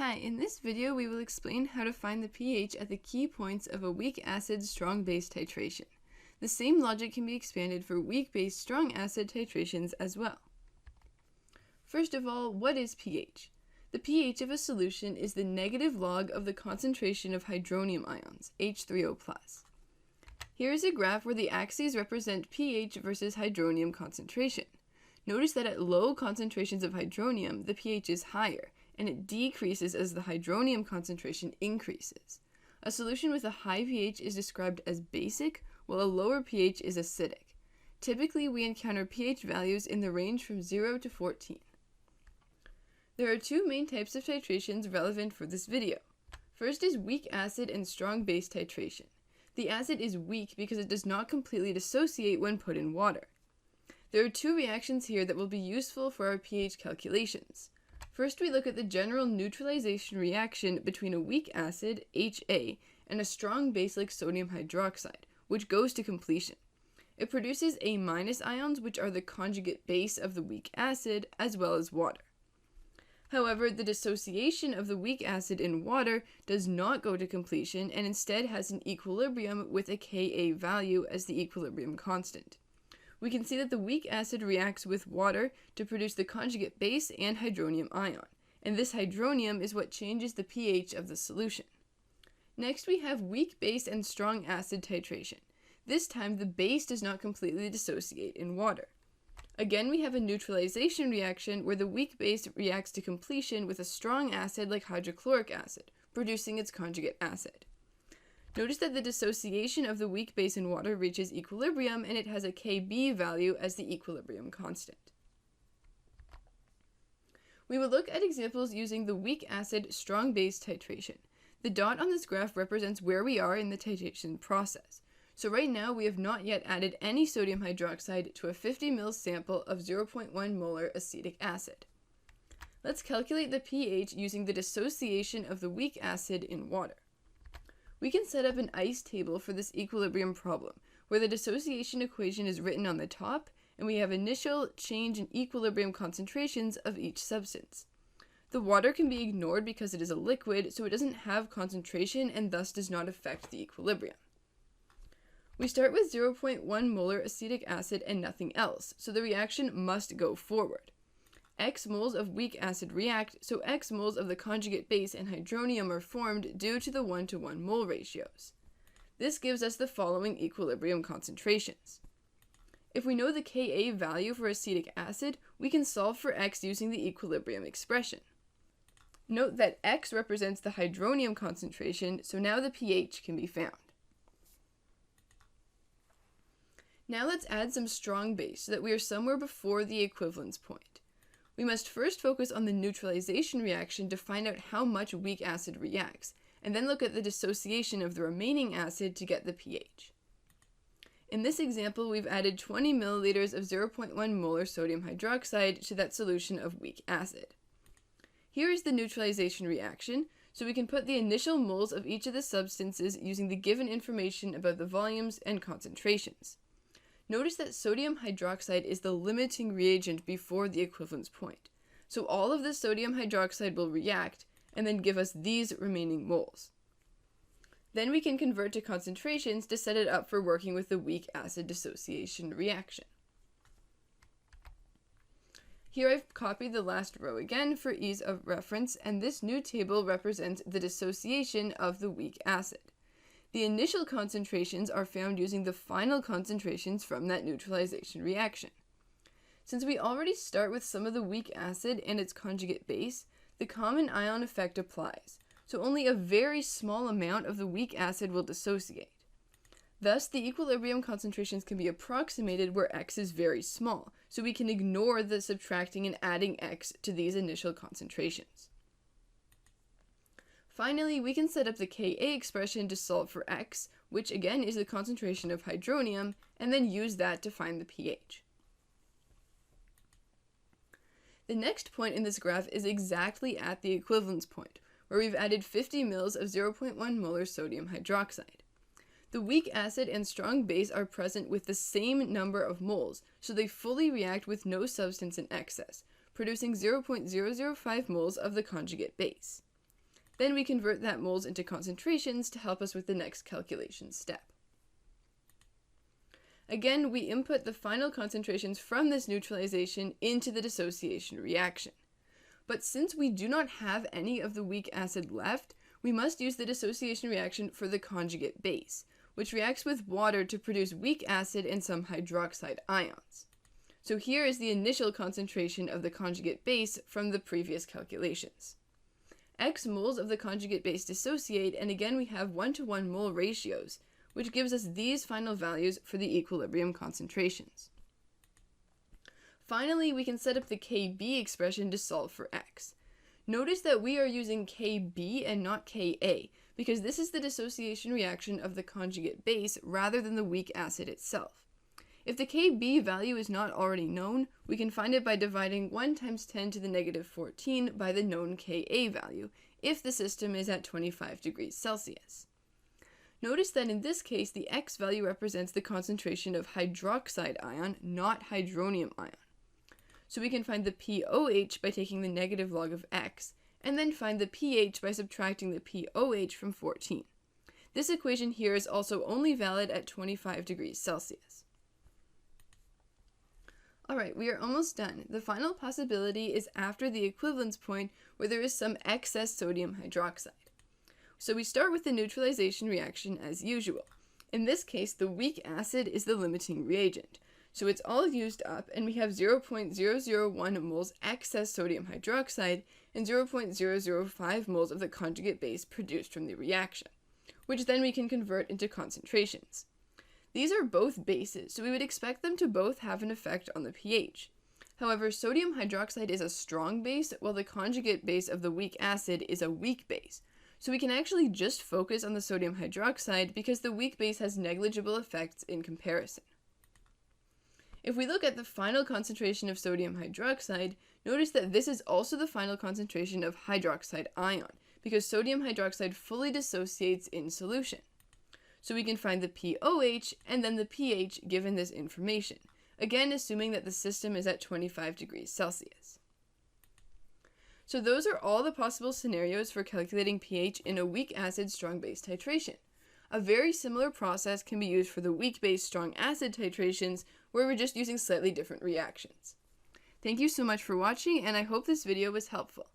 Hi, in this video we will explain how to find the pH at the key points of a weak acid strong base titration. The same logic can be expanded for weak base strong acid titrations as well. First of all, what is pH? The pH of a solution is the negative log of the concentration of hydronium ions, H3O+. Here is a graph where the axes represent pH versus hydronium concentration. Notice that at low concentrations of hydronium, the pH is higher, and it decreases as the hydronium concentration increases. A solution with a high pH is described as basic, while a lower pH is acidic. Typically, we encounter pH values in the range from 0 to 14. There are two main types of titrations relevant for this video. First is weak acid and strong base titration. The acid is weak because it does not completely dissociate when put in water. There are two reactions here that will be useful for our pH calculations. First, we look at the general neutralization reaction between a weak acid, HA, and a strong base like sodium hydroxide, which goes to completion. It produces A- ions, which are the conjugate base of the weak acid, as well as water. However, the dissociation of the weak acid in water does not go to completion and instead has an equilibrium with a Ka value as the equilibrium constant. We can see that the weak acid reacts with water to produce the conjugate base and hydronium ion, and this hydronium is what changes the pH of the solution. Next, we have weak base and strong acid titration. This time, the base does not completely dissociate in water. Again, we have a neutralization reaction where the weak base reacts to completion with a strong acid like hydrochloric acid, producing its conjugate acid. Notice that the dissociation of the weak base in water reaches equilibrium and it has a Kb value as the equilibrium constant. We will look at examples using the weak acid strong base titration. The dot on this graph represents where we are in the titration process. So right now we have not yet added any sodium hydroxide to a 50 ml sample of 0.1 molar acetic acid. Let's calculate the pH using the dissociation of the weak acid in water. We can set up an ice table for this equilibrium problem, where the dissociation equation is written on the top, and we have initial change in equilibrium concentrations of each substance. The water can be ignored because it is a liquid, so it doesn't have concentration and thus does not affect the equilibrium. We start with 0.1 molar acetic acid and nothing else, so the reaction must go forward. X moles of weak acid react, so X moles of the conjugate base and hydronium are formed due to the 1:1 mole ratios. This gives us the following equilibrium concentrations. If we know the Ka value for acetic acid, we can solve for X using the equilibrium expression. Note that X represents the hydronium concentration, so now the pH can be found. Now let's add some strong base so that we are somewhere before the equivalence point. We must first focus on the neutralization reaction to find out how much weak acid reacts, and then look at the dissociation of the remaining acid to get the pH. In this example, we've added 20 milliliters of 0.1 molar sodium hydroxide to that solution of weak acid. Here is the neutralization reaction, so we can put the initial moles of each of the substances using the given information about the volumes and concentrations. Notice that sodium hydroxide is the limiting reagent before the equivalence point. So all of the sodium hydroxide will react and then give us these remaining moles. Then we can convert to concentrations to set it up for working with the weak acid dissociation reaction. Here I've copied the last row again for ease of reference, and this new table represents the dissociation of the weak acid. The initial concentrations are found using the final concentrations from that neutralization reaction. Since we already start with some of the weak acid and its conjugate base, the common ion effect applies, so only a very small amount of the weak acid will dissociate. Thus, the equilibrium concentrations can be approximated where X is very small, so we can ignore the subtracting and adding X to these initial concentrations. Finally, we can set up the Ka expression to solve for X, which again is the concentration of hydronium, and then use that to find the pH. The next point in this graph is exactly at the equivalence point, where we've added 50 mL of 0.1 molar sodium hydroxide. The weak acid and strong base are present with the same number of moles, so they fully react with no substance in excess, producing 0.005 moles of the conjugate base. Then we convert that moles into concentrations to help us with the next calculation step. Again, we input the final concentrations from this neutralization into the dissociation reaction. But since we do not have any of the weak acid left, we must use the dissociation reaction for the conjugate base, which reacts with water to produce weak acid and some hydroxide ions. So here is the initial concentration of the conjugate base from the previous calculations. X moles of the conjugate base dissociate, and again we have 1-to-1 mole ratios, which gives us these final values for the equilibrium concentrations. Finally, we can set up the Kb expression to solve for X. Notice that we are using Kb and not Ka, because this is the dissociation reaction of the conjugate base rather than the weak acid itself. If the Kb value is not already known, we can find it by dividing 1 times 10 to the negative 14 by the known Ka value, if the system is at 25 degrees Celsius. Notice that in this case, the X value represents the concentration of hydroxide ion, not hydronium ion. So we can find the pOH by taking the negative log of X, and then find the pH by subtracting the pOH from 14. This equation here is also only valid at 25 degrees Celsius. Alright, we are almost done. The final possibility is after the equivalence point where there is some excess sodium hydroxide. So we start with the neutralization reaction as usual. In this case, the weak acid is the limiting reagent. So it's all used up, and we have 0.001 moles excess sodium hydroxide and 0.005 moles of the conjugate base produced from the reaction, which then we can convert into concentrations. These are both bases, so we would expect them to both have an effect on the pH. However, sodium hydroxide is a strong base, while the conjugate base of the weak acid is a weak base. So we can actually just focus on the sodium hydroxide because the weak base has negligible effects in comparison. If we look at the final concentration of sodium hydroxide, notice that this is also the final concentration of hydroxide ion, because sodium hydroxide fully dissociates in solution. So we can find the pOH and then the pH given this information, again assuming that the system is at 25 degrees Celsius. So those are all the possible scenarios for calculating pH in a weak acid strong base titration. A very similar process can be used for the weak base strong acid titrations, where we're just using slightly different reactions. Thank you so much for watching, and I hope this video was helpful.